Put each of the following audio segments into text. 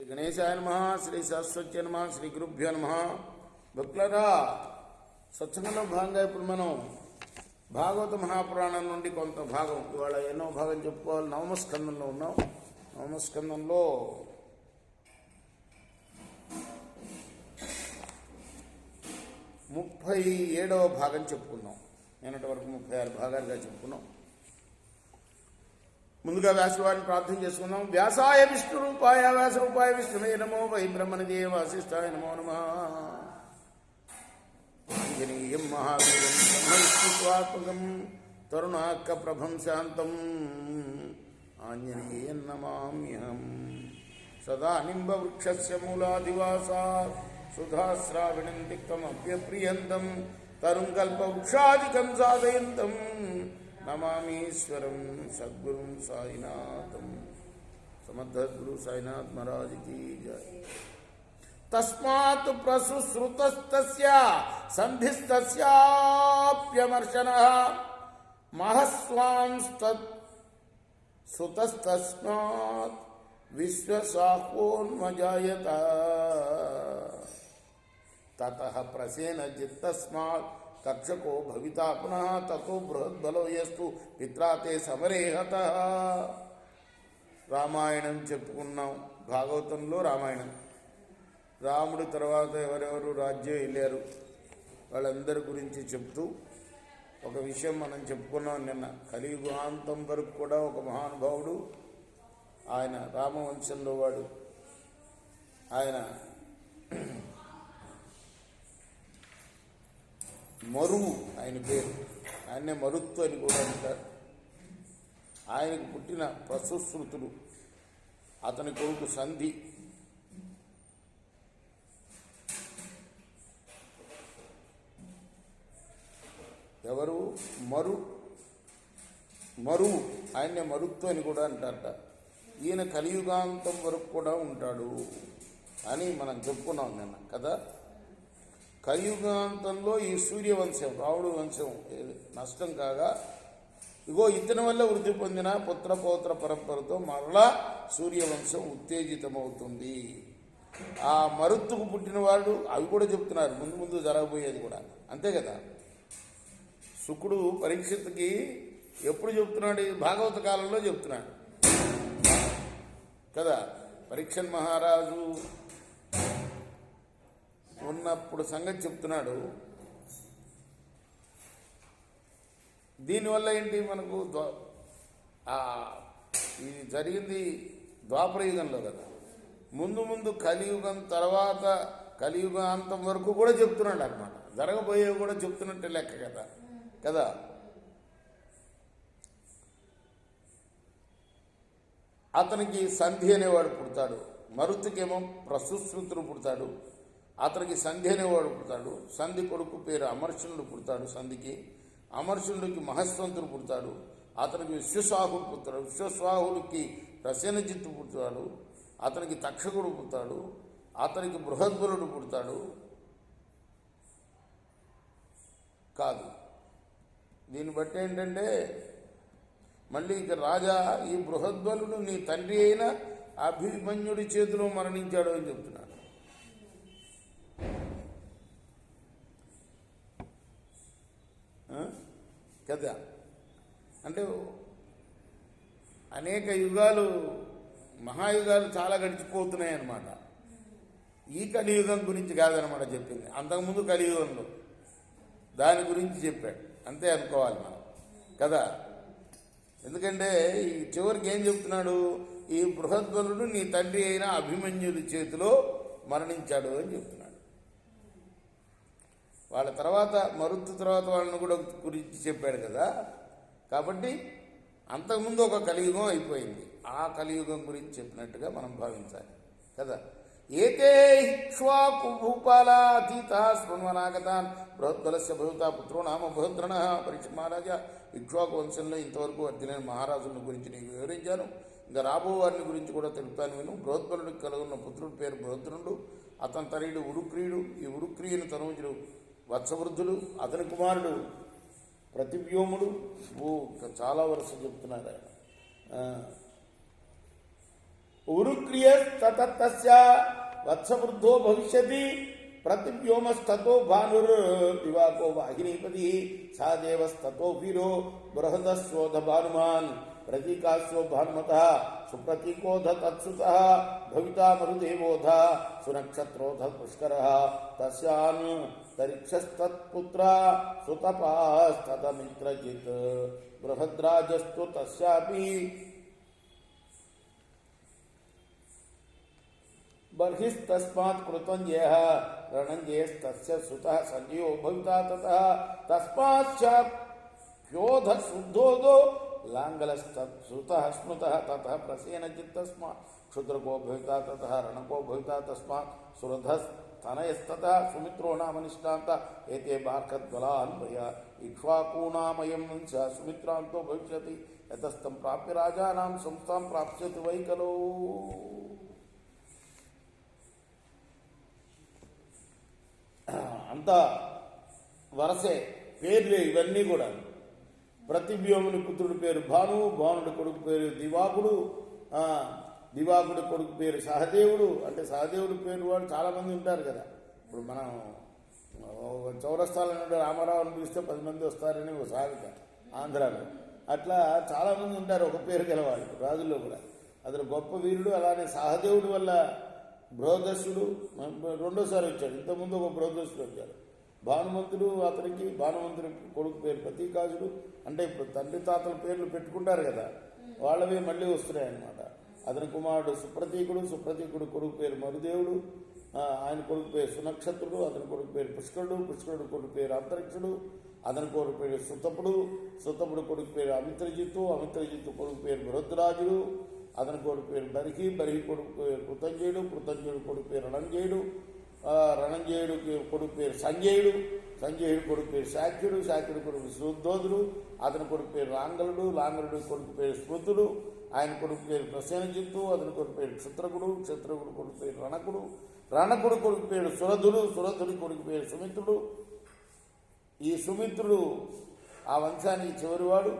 శ్రీ గణేశాయ నమః, శ్రీ సరస్వతి నమః, శ్రీ గురుభ్యో నమః. భక్తులరా, సత్సంగంలో భాగంగా ఇప్పుడు మనం భాగవత మహాపురాణం నుండి కొంత భాగం, ఇవాళ ఎన్నో భాగం చెప్పుకోవాలి. నవమస్కందంలో ఉన్నాం. నవమస్కందంలో 37వ భాగం చెప్పుకున్నాం. నిన్నటి వరకు 36 భాగాలుగా చెప్పుకున్నాం. ముందుగా వ్యాసవారిని ప్రార్థన చేసుకున్నాం. వ్యాసాయ విష్ణు రూపాయ వ్యాస రూపాయ విష్ణువే నమో వై బ్రహ్మణిదే వాసిష్ఠాయ నమో నమః. ఆంజనేయం మహావీరం బ్రహ్మవిష్ణుత్వాత్మకం తరుణాక్క ప్రభం శాంతం ఆంజనేయం నమామ్యహం. సదా నింబవృక్షస్య మూలాదివాసాత్ సుధాస్రావిణం తిక్తమప్యప్రియంతం తరుం కల్పవృక్షాదికం సాధయంతం నమామీశ్వరం సద్గురుం సాయినాథం. సమర్థ సాయినాథ్ మహారాజ్ కీ జై. తస్మాత్ ప్రసుశ్రుతస్తస్య సంధిస్తస్యాప్యమర్శనః మహస్వాంస్తత్ సుతస్తస్మాత్ విశ్వసాహోన్మజాయత తతః ప్రసేనజిత్తస్మాత్ తక్షకో భవితా పునః తతో బృహద్బలో యస్తు పిత్రా తే సమరే హతః. రామాయణం చెప్పుకున్నాం. భాగవతంలో రామాయణం. రాముడి తర్వాత ఎవరెవరు రాజ్యం వెళ్ళారు వాళ్ళందరి గురించి చెప్తూ ఒక విషయం మనం చెప్పుకున్నాం నిన్న. కలియుగాంతం వరకు కూడా ఒక మహానుభావుడు, ఆయన రామవంశంలో వాడు, ఆయన మరువు ఆయన పేరు. ఆయన్నే మరుత్తు అని కూడా అంటారు. ఆయనకు పుట్టిన ప్రసుశ్రుతుడు, అతని కొడుకు సంధి. ఎవరు? మరువు. ఆయన్నే మరుత్తు అని కూడా అంటారట. ఈయన కలియుగాంతం వరకు కూడా ఉంటాడు అని మనం చెప్పుకున్నాం నిన్న కదా. కలియుగాంతంలో ఈ సూర్యవంశం, రావుడు వంశం నష్టం కాగా ఇగో ఇతని వల్ల వృద్ధి పొందిన పుత్ర పౌత్ర పరంపరతో మరలా సూర్యవంశం ఉత్తేజితమవుతుంది. ఆ మరుత్తుకు పుట్టిన వాళ్ళు అవి కూడా చెప్తున్నారు, ముందు ముందు జరగబోయేది కూడా అంతే కదా. శుకుడు పరీక్షిత్తుకి ఎప్పుడు చెప్తున్నాడు? భాగవత కాలంలో చెప్తున్నాడు కదా. పరీక్షణ్ మహారాజు ఉన్నప్పుడు సంగతి చెప్తున్నాడు. దీనివల్ల ఏంటి మనకు? ఇది జరిగింది ద్వాపర యుగంలో కదా. ముందు ముందు కలియుగం తర్వాత కలియుగాంతం వరకు కూడా చెప్తున్నాడు అన్నమాట. జరగబోయేవి కూడా చెప్తున్నట్టే లెక్క కదా కదా. అతనికి సంధి అనేవాడు పుడతాడు. మరుతుకేమో ప్రసుశ్రుతుడు పుడతాడు. అతనికి సంధి అనేవాడు పుడతాడు. సంధి కొడుకు పేరు అమర్షణుడు పుడతాడు. సంధికి అమర్షణుడికి మహస్వంతుడు పుడతాడు. అతనికి విశ్వసాహుడు పుడతాడు. విశ్వస్వాహుడికి ప్రసేనజిత్తు పుడతాడు. అతనికి తక్షకుడు పుడతాడు. అతనికి బృహద్బలుడు పుడతాడు. కాదు, దీన్ని బట్టి ఏంటంటే మళ్ళీ ఇక రాజా, ఈ బృహద్బలుడు నీ తండ్రి అయిన అభిమన్యుడి చేతిలో మరణించాడు అని చెప్తున్నాడు కదా. అంటే అనేక యుగాలు, మహాయుగాలు చాలా గడిచిపోతున్నాయి అన్నమాట. ఈ కలియుగం గురించి కాదనమాట చెప్పింది. అంతకుముందు కలియుగంలో దాని గురించి చెప్పాడు అంతే అనుకోవాలి మనం కదా. ఎందుకంటే ఈ చివరికి ఏం చెప్తున్నాడు? ఈ బృహద్బలుడు నీ తండ్రి అయిన అభిమన్యుడి చేతిలో మరణించాడు అని చెప్తున్నాడు. వాళ్ళ తర్వాత మరుత్తు తర్వాత వాళ్ళని కూడా గురించి చెప్పాడు కదా. కాబట్టి అంతకుముందు ఒక కలియుగం అయిపోయింది. ఆ కలియుగం గురించి చెప్పినట్టుగా మనం భావించాలి కదా. ఏతే ఇక్ష్వాకు భూపాలాతీతా స్మృణ్వనాగతాన్ బృహద్బలస్య భవితా పుత్రో నామ బృహద్రణ. పరీక్ష మహారాజా, ఇక్ష్వాకు వంశంలో ఇంతవరకు వర్ధిలైన మహారాజుల గురించి నీకు వివరించాను. ఇంకా రాబో వారిని గురించి కూడా తెలుపుతాను విను. బృహద్బలుడికి కలుగున్న పుత్రుడి పేరు బృహద్రుడు. అతని తనయుడు ఉరుక్రీయుడు. ఈ ఉరుక్రీయుని తనూజుడు వత్సవృద్ధుడు. అతని కుమారుడు ప్రతివ్యోముడు. చాలా వరుస చెప్తున్నారు ఆయన. ఉరుక్రియస్తతస్య వత్సవృద్ధో భవిష్యతి ప్రతివ్యోమస్తతో భానుర్దివాకో వాహినీపతి సా దేవస్తతో వీరో బృహదస్వోధ భానుమాన్ ప్రతీకాస్యో భానుమత సుప్రతీకోధ తత్సుత భవితా మరుదేవోధ సునక్షత్రోధ పుష్కర తస్యాన్ తరిక్షస్తత్పుత్ర సుతపాస్తదమిత్రజిత్ బృహద్రాజస్తు తస్యాపి బర్హిస్తస్మాత్ కృతంజయః రణంజయస్తస్య సుతః సంజయో భవితా తతః తస్మాచ్చోధ శుద్ధోదో లాంగలస్తత్సుతః స్మృతః తతః ప్రసేనజిత్తస్మాత్ క్షుద్రకో భవితా తతః రణకో భవితా తస్మాత్ సురధస్తనయస్తతః సుమిత్రో నామ నిష్ఠాంత ఏతే బార్కద్బలాన్వయ ఇక్ష్వాకూణామయం వంశ సుమిత్రాంతో భవిష్యతి యతస్తం ప్రాప్య రాజానాం సంస్థాం ప్రాప్స్యతి వై ఖలు. అంతా వరసే పేర్లే ఇవన్నీ కూడా. ప్రతివ్యోముని పుత్రుడి పేరు భాను, భానుడి కొడుకు పేరు దివాకుడు, దివాకుడి కొడుకు పేరు సహదేవుడు. అంటే సహదేవుడి పేరు వాళ్ళు చాలామంది ఉంటారు కదా. ఇప్పుడు మనం చౌరస్తాలో రామారావు అని పిలిస్తే 10 మంది వస్తారని ఒక సామెత ఆంధ్రాలో. అట్లా చాలామంది ఉంటారు ఒక పేరు గలవాళ్ళు రాజుల్లో కూడా. అతను గొప్ప వీరుడు. అలానే సహదేవుడి వల్ల బృహదస్సుడు రెండోసారి వచ్చాడు. ఇంతకుముందు ఒక బృహదస్సుడు వచ్చాడు. భానుమంతుడు, అతనికి భానుమంతుడి కొడుకు పేరు ప్రతీకాసుడు. అంటే ఇప్పుడు తండ్రి తాతల పేర్లు పెట్టుకుంటారు కదా, వాళ్ళవి మళ్ళీ వస్తున్నాయి అన్నమాట. అతని కుమారుడు సుప్రతీకుడు, సుప్రతీకుడు కొడుకు పేరు మరుదేవుడు, ఆయన కొడుకు పేరు సునక్షత్రుడు, అతని కొడుకు పేరు పుష్కరుడు, పుష్కరుడు కొడుకు పేరు అంతరిక్షుడు, అతని కొడుకు పేరు సుతపుడు, సుతపుడు కొడుకు పేరు అమిత్రజిత్తు, అమిత్రజిత్తు కొడుకు పేరు బృహద్రాజుడు, అతని కొడుకు పేరు బర్హి, బర్హి కొడుకు పేరు కృతంజయుడు, కృతంజయుడు కొడుకు పేరు రణంజయుడు, రణంజయుడు కొడుకు పేరు సంజయుడు, సంజయుడు కొడుకు పేరు శాక్యుడు, శాక్యుడు కొడుకు శుద్ధోదుడు, అతని కొడుకు పేరు లాంగలుడు, లాంగలుడు కొడుకు పేరు స్మృతుడు, ఆయన కొడుకు పేరు ప్రసేనజిత్తు, అతని కొడుకు పేరు క్షత్రకుడు, క్షత్రకుడు కొడుకు పేరు రణకుడు, రణకుడు కొడుకు పేరు సురధుడు, సురధుడి కొడుకు పేరు సుమిత్రుడు. ఈ సుమిత్రుడు ఆ వంశానికి చివరివాడు.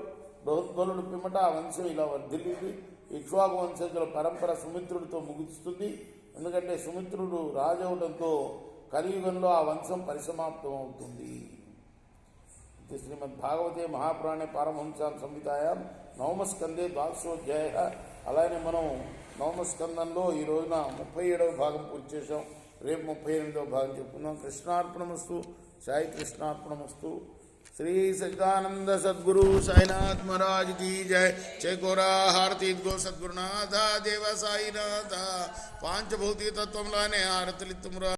బృహద్బలుడు పిమ్మట ఆ వంశం ఇలా వర్ధిల్లింది. ఇక్ష్వాకు వంశజుల పరంపర సుమిత్రుడితో ముగుస్తుంది. ఎందుకంటే సుమిత్రుడు రాజవడంతో కలియుగంలో ఆ వంశం పరిసమాప్తం అవుతుంది. శ్రీమద్ భాగవతే మహాపురాణే పారమహంసాం సంహితాయాం నవమస్కందే ద్వాదశోధ్యాయ. అలానే మనం నవమస్కందంలో ఈ రోజున 37వ భాగం పూర్తి చేసాం. రేపు 38వ భాగం చెప్పుకుందాం. కృష్ణార్పణమస్తు. సాయి కృష్ణార్పణమస్తు. श्री सच्चिदानंद सद्गुरु साईनाथ महाराज की जय. चेकोरा हारती गो सद्गुरुनाथ देव साईनाथ. पांचभौतिक तत्वंलाने हारतली तुमरा.